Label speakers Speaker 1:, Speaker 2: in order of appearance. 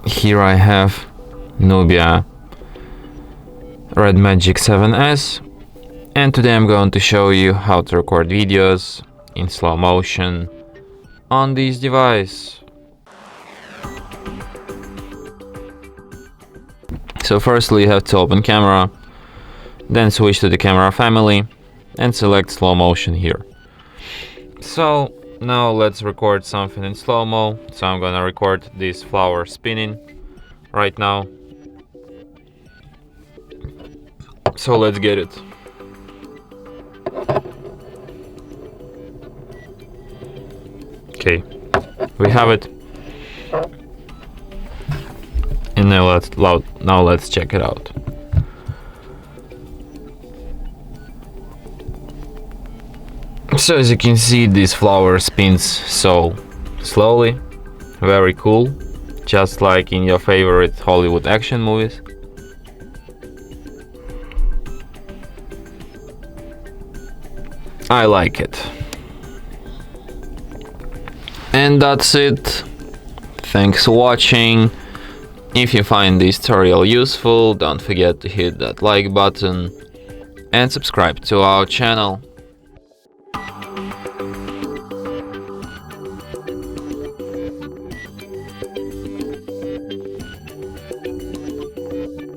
Speaker 1: Here I have Nubia Red Magic 7S, and today I'm going to show you how to record videos in slow motion on this device. So firstly you have to open camera, then switch to the camera family and select slow motion here. So now let's record something in slow-mo. So I'm gonna record this flower spinning right now. So let's get it. Okay, we have it. And now let's check it out. So as you can see, this flower spins so slowly, very cool, just like in your favorite Hollywood action movies. I like it. And that's it. Thanks for watching. If you find this tutorial useful, don't forget to hit that like button and subscribe to our channel.